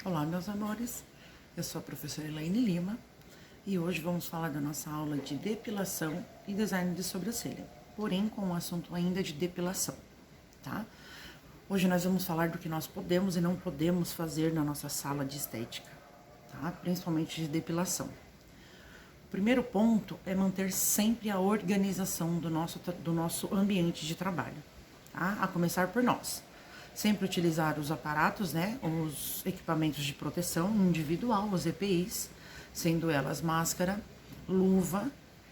Olá, meus amores, eu sou a professora Elaine Lima e hoje vamos falar da nossa aula de depilação e design de sobrancelha, porém com o assunto ainda de depilação, tá? Hoje nós vamos falar do que nós podemos e não podemos fazer na nossa sala de estética, tá? Principalmente de depilação. O primeiro ponto é manter sempre a organização do nosso ambiente de trabalho, tá? A começar por nós. Sempre utilizar os aparatos, né, os equipamentos de proteção individual, os EPIs, sendo elas máscara, luva,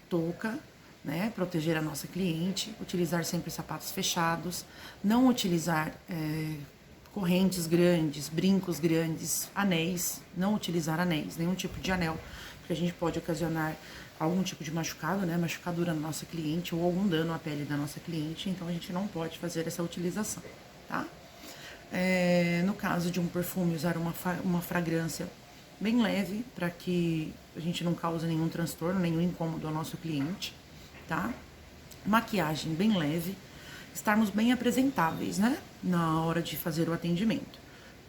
touca, né, proteger a nossa cliente, utilizar sempre sapatos fechados, não utilizar correntes grandes, brincos grandes, anéis, não utilizar anéis, nenhum tipo de anel, porque a gente pode ocasionar algum tipo de machucado, né, machucadura na nossa cliente ou algum dano à pele da nossa cliente, então a gente não pode fazer essa utilização, tá? No caso de um perfume, usar uma fragrância bem leve, para que a gente não cause nenhum transtorno, nenhum incômodo ao nosso cliente, tá? Maquiagem bem leve, estarmos bem apresentáveis, né? Na hora de fazer o atendimento.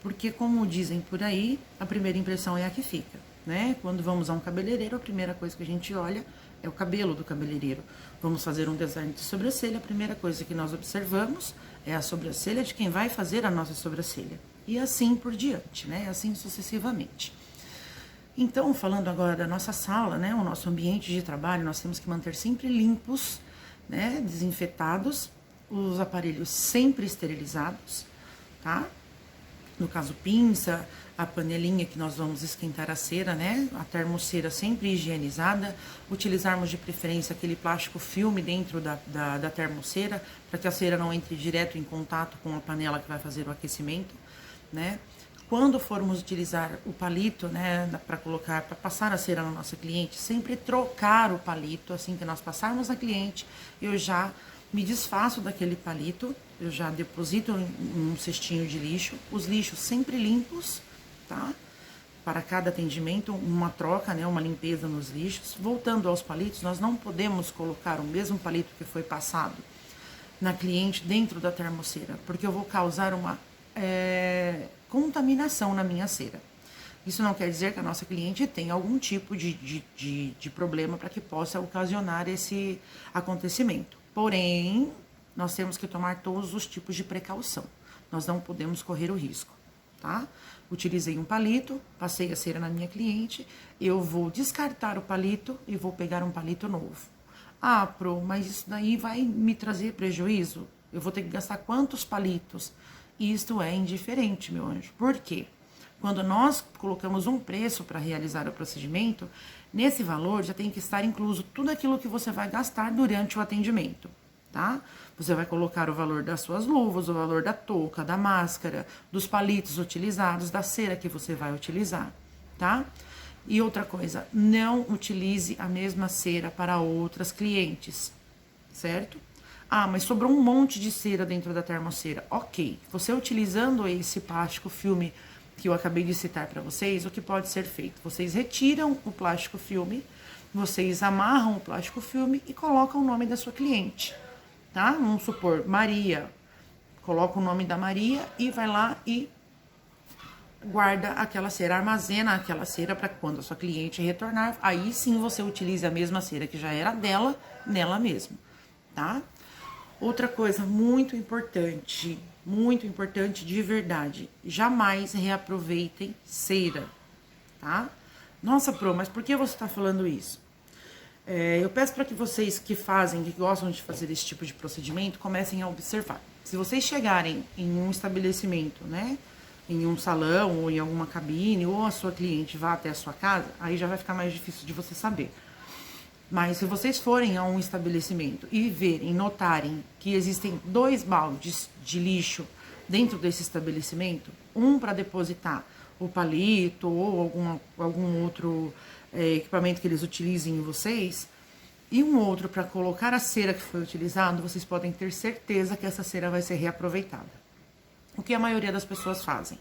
Porque, como dizem por aí, a primeira impressão é a que fica, né? Quando vamos a um cabeleireiro, a primeira coisa que a gente olha é o cabelo do cabeleireiro. Vamos fazer um design de sobrancelha, a primeira coisa que nós observamos é a sobrancelha de quem vai fazer a nossa sobrancelha. E assim por diante, né? Assim sucessivamente. Então, falando agora da nossa sala, né? O nosso ambiente de trabalho, nós temos que manter sempre limpos, né? Desinfetados, os aparelhos sempre esterilizados, tá? No caso, pinça, a panelinha que nós vamos esquentar a cera, né? A termocera sempre higienizada. Utilizarmos de preferência aquele plástico filme dentro da termocera, para que a cera não entre direto em contato com a panela que vai fazer o aquecimento, né? Quando formos utilizar o palito, né, para passar a cera na nossa cliente, sempre trocar o palito, assim que nós passarmos na cliente, eu já me desfaço daquele palito, eu já deposito em um cestinho de lixo, os lixos sempre limpos, tá? Para cada atendimento, uma troca, né, uma limpeza nos lixos. Voltando aos palitos, nós não podemos colocar o mesmo palito que foi passado na cliente dentro da termocera, porque eu vou causar uma contaminação na minha cera. Isso não quer dizer que a nossa cliente tenha algum tipo de problema para que possa ocasionar esse acontecimento. Porém, nós temos que tomar todos os tipos de precaução. Nós não podemos correr o risco, tá? Utilizei um palito, passei a cera na minha cliente, eu vou descartar o palito e vou pegar um palito novo. Ah, mas isso daí vai me trazer prejuízo? Eu vou ter que gastar quantos palitos? Isto é indiferente, meu anjo. Por quê? Quando nós colocamos um preço para realizar o procedimento, nesse valor já tem que estar incluso tudo aquilo que você vai gastar durante o atendimento, tá? Você vai colocar o valor das suas luvas, o valor da touca, da máscara, dos palitos utilizados, da cera que você vai utilizar, tá? E outra coisa, não utilize a mesma cera para outras clientes, certo? Ah, mas sobrou um monte de cera dentro da termocera. Ok, você utilizando esse plástico filme que eu acabei de citar para vocês, o que pode ser feito? Vocês retiram o plástico filme, vocês amarram o plástico filme e colocam o nome da sua cliente, tá? Vamos supor, Maria. Coloca o nome da Maria e vai lá e guarda aquela cera, armazena aquela cera para quando a sua cliente retornar, aí sim você utilize a mesma cera que já era dela, nela mesma, tá? Outra coisa muito importante de verdade, jamais reaproveitem cera, tá? Nossa, Pro, mas por que você está falando isso? Eu peço para que vocês que gostam de fazer esse tipo de procedimento, comecem a observar. Se vocês chegarem em um estabelecimento, né, em um salão ou em alguma cabine, ou a sua cliente vá até a sua casa, aí já vai ficar mais difícil de você saber. Mas se vocês forem a um estabelecimento e verem, notarem que existem 2 baldes de lixo dentro desse estabelecimento, um para depositar o palito ou algum outro equipamento que eles utilizem em vocês, e um outro para colocar a cera que foi utilizada, vocês podem ter certeza que essa cera vai ser reaproveitada. O que a maioria das pessoas fazem?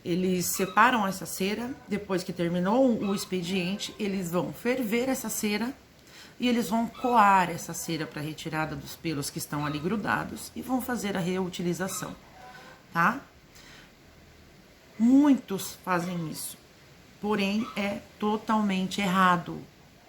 Eles separam essa cera, depois que terminou o expediente, eles vão ferver essa cera e eles vão coar essa cera para retirada dos pelos que estão ali grudados e vão fazer a reutilização, tá? Muitos fazem isso, porém é totalmente errado,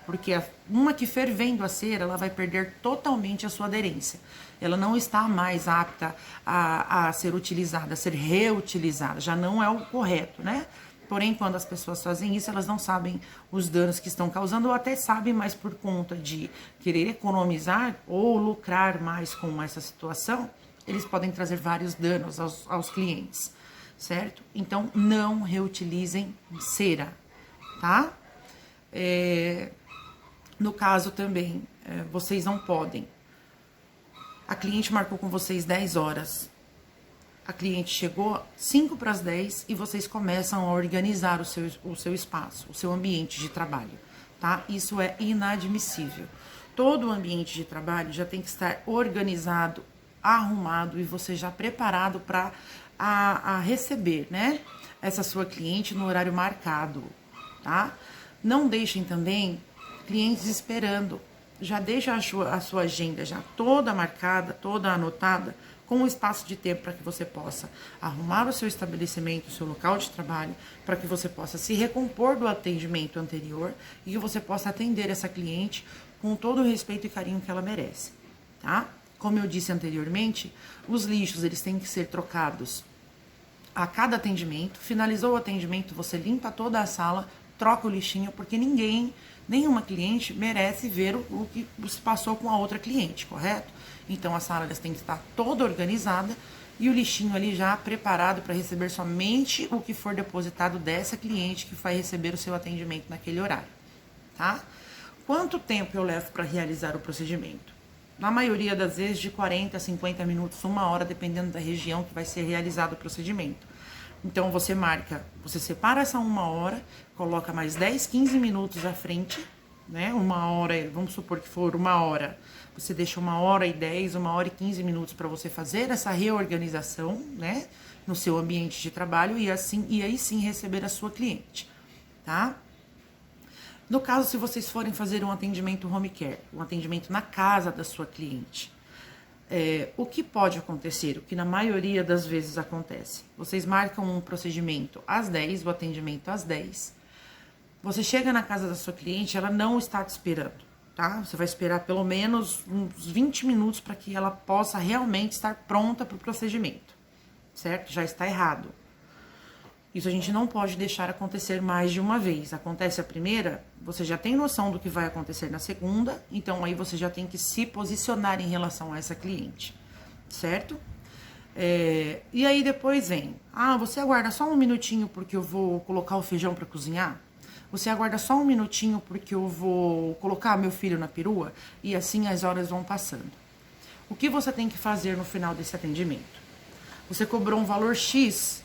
porque uma que fervendo a cera, ela vai perder totalmente a sua aderência. Ela não está mais apta a ser utilizada, a ser reutilizada, já não é o correto, né? Porém, quando as pessoas fazem isso, elas não sabem os danos que estão causando, ou até sabem, mas por conta de querer economizar ou lucrar mais com essa situação, eles podem trazer vários danos aos clientes, certo? Então, não reutilizem cera, tá? No caso também, vocês não podem. A cliente marcou com vocês 10 horas. A cliente chegou 5 para as 10 e vocês começam a organizar o seu espaço, o seu ambiente de trabalho, tá? Isso é inadmissível. Todo o ambiente de trabalho já tem que estar organizado, arrumado e você já preparado para a receber, né? Essa sua cliente no horário marcado, tá? Não deixem também clientes esperando. Já deixa a sua agenda já toda marcada, toda anotada, com um espaço de tempo para que você possa arrumar o seu estabelecimento, o seu local de trabalho, para que você possa se recompor do atendimento anterior e que você possa atender essa cliente com todo o respeito e carinho que ela merece, tá? Como eu disse anteriormente, os lixos eles têm que ser trocados a cada atendimento. Finalizou o atendimento, você limpa toda a sala, troca o lixinho, porque nenhuma cliente merece ver o que se passou com a outra cliente, correto? Então a sala tem que estar toda organizada e o lixinho ali já preparado para receber somente o que for depositado dessa cliente que vai receber o seu atendimento naquele horário, tá? Quanto tempo eu levo para realizar o procedimento? Na maioria das vezes de 40 a 50 minutos, 1 hora, dependendo da região que vai ser realizado o procedimento. Então você separa essa 1 hora, coloca mais 10, 15 minutos à frente, né? 1 hora, vamos supor que for 1 hora, você deixa 1 hora e 10, 1 hora e 15 minutos para você fazer essa reorganização, né? No seu ambiente de trabalho e aí sim receber a sua cliente, tá? No caso, se vocês forem fazer um atendimento home care, um atendimento na casa da sua cliente, o que pode acontecer, o que na maioria das vezes acontece, vocês marcam um procedimento às 10, o atendimento às 10, você chega na casa da sua cliente, ela não está te esperando, tá? Você vai esperar pelo menos uns 20 minutos para que ela possa realmente estar pronta para o procedimento, certo? Já está errado. Isso a gente não pode deixar acontecer mais de uma vez. Acontece a primeira, você já tem noção do que vai acontecer na segunda, então aí você já tem que se posicionar em relação a essa cliente, certo? E aí depois vem, você aguarda só um minutinho porque eu vou colocar o feijão para cozinhar? Você aguarda só um minutinho porque eu vou colocar meu filho na perua? E assim as horas vão passando. O que você tem que fazer no final desse atendimento? Você cobrou um valor X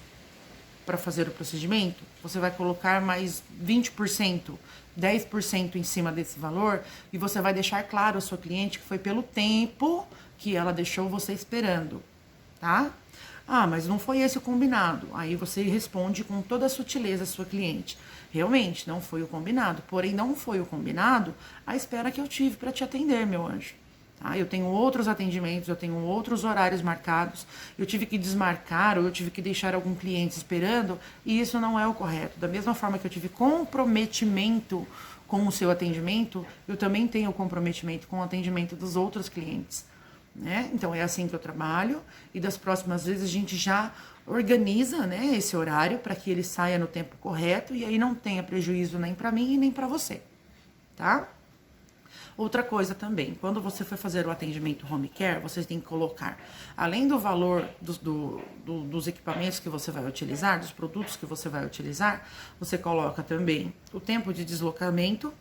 para fazer o procedimento, você vai colocar mais 20%, 10% em cima desse valor e você vai deixar claro à sua cliente que foi pelo tempo que ela deixou você esperando, tá? Mas não foi esse o combinado. Aí você responde com toda a sutileza à sua cliente. Realmente, não foi o combinado. Porém, não foi o combinado a espera que eu tive para te atender, meu anjo. Eu tenho outros atendimentos, eu tenho outros horários marcados, eu tive que desmarcar ou eu tive que deixar algum cliente esperando e isso não é o correto. Da mesma forma que eu tive comprometimento com o seu atendimento, eu também tenho comprometimento com o atendimento dos outros clientes, né? Então é assim que eu trabalho e das próximas vezes a gente já organiza, né, esse horário para que ele saia no tempo correto e aí não tenha prejuízo nem para mim e nem para você, tá? Outra coisa também, quando você for fazer o atendimento home care, você tem que colocar, além do valor dos equipamentos que você vai utilizar, dos produtos que você vai utilizar, você coloca também o tempo de deslocamento.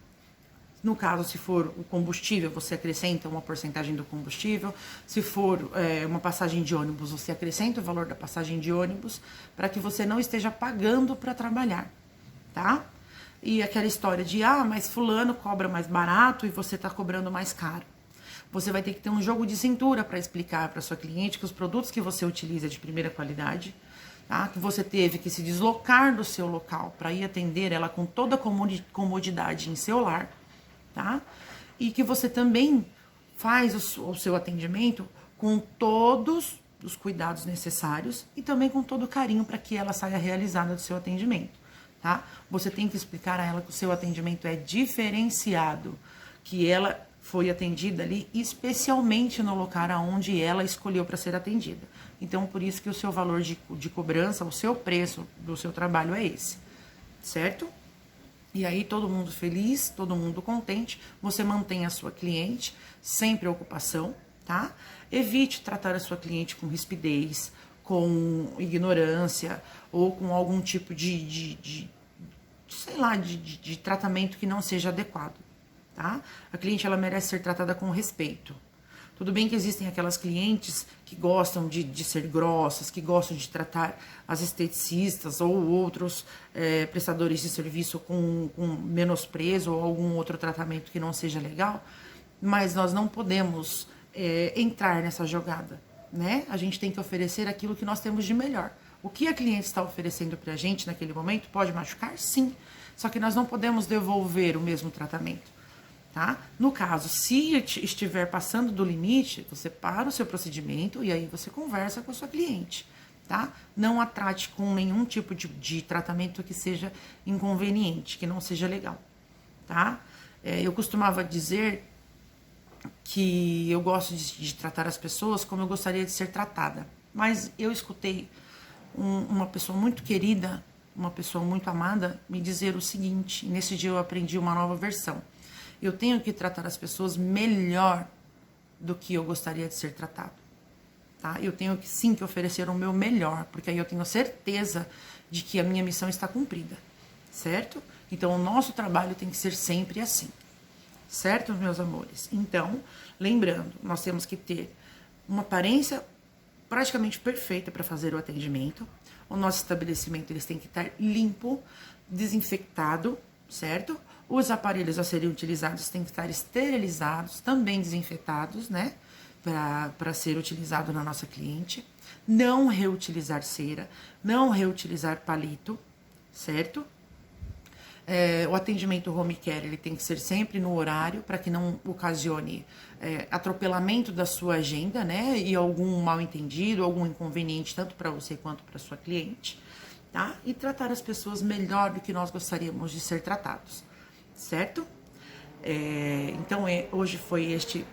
No caso, se for o combustível, você acrescenta uma porcentagem do combustível. Se for uma passagem de ônibus, você acrescenta o valor da passagem de ônibus para que você não esteja pagando para trabalhar, tá? E aquela história de, mas fulano cobra mais barato e você está cobrando mais caro. Você vai ter que ter um jogo de cintura para explicar para sua cliente que os produtos que você utiliza é de primeira qualidade, tá? Que você teve que se deslocar do seu local para ir atender ela com toda a comodidade em seu lar, tá? E que você também faz o seu atendimento com todos os cuidados necessários e também com todo o carinho para que ela saia realizada do seu atendimento, tá? Você tem que explicar a ela que o seu atendimento é diferenciado, que ela foi atendida ali especialmente no local onde ela escolheu para ser atendida. Então, por isso que o seu valor de cobrança, o seu preço do seu trabalho é esse, certo? E aí, todo mundo feliz, todo mundo contente, você mantém a sua cliente sem preocupação, tá? Evite tratar a sua cliente com rispidez, com ignorância ou com algum tipo sei lá, de tratamento que não seja adequado, tá? A cliente, ela merece ser tratada com respeito. Tudo bem que existem aquelas clientes que gostam de ser grossas, que gostam de tratar as esteticistas ou outros prestadores de serviço com menosprezo ou algum outro tratamento que não seja legal, mas nós não podemos entrar nessa jogada, né? A gente tem que oferecer aquilo que nós temos de melhor. O que a cliente está oferecendo pra gente naquele momento pode machucar? Sim. Só que nós não podemos devolver o mesmo tratamento. Tá? No caso, se estiver passando do limite, você para o seu procedimento e aí você conversa com a sua cliente, tá? Não a trate com nenhum tipo de tratamento que seja inconveniente, que não seja legal, tá? Eu costumava dizer que eu gosto de tratar as pessoas como eu gostaria de ser tratada, mas eu escutei uma pessoa muito querida, uma pessoa muito amada, me dizer o seguinte, e nesse dia eu aprendi uma nova versão. Eu tenho que tratar as pessoas melhor do que eu gostaria de ser tratado, tá? Eu tenho que sim que oferecer o meu melhor, porque aí eu tenho certeza de que a minha missão está cumprida, certo? Então, o nosso trabalho tem que ser sempre assim, certo, meus amores? Então, lembrando, nós temos que ter uma aparência praticamente perfeita para fazer o atendimento. O nosso estabelecimento eles têm que estar limpo, desinfectado, certo? Os aparelhos a serem utilizados têm que estar esterilizados, também desinfetados, né? Para ser utilizado na nossa cliente. Não reutilizar cera, não reutilizar palito, certo? O atendimento home care ele tem que ser sempre no horário para que não ocasione atropelamento da sua agenda, né? E algum mal entendido, algum inconveniente, tanto para você quanto para sua cliente, tá? E tratar as pessoas melhor do que nós gostaríamos de ser tratados, certo? Então, hoje foi esse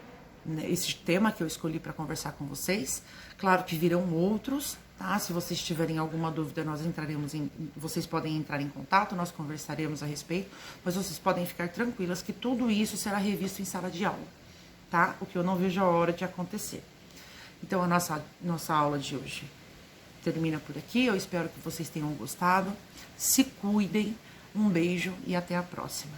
tema que eu escolhi para conversar com vocês. Claro que virão outros, tá? Se vocês tiverem alguma dúvida, vocês podem entrar em contato, nós conversaremos a respeito, mas vocês podem ficar tranquilas que tudo isso será revisto em sala de aula, tá? O que eu não vejo a hora de acontecer. Então, a nossa aula de hoje termina por aqui. Eu espero que vocês tenham gostado. Se cuidem. Um beijo e até a próxima.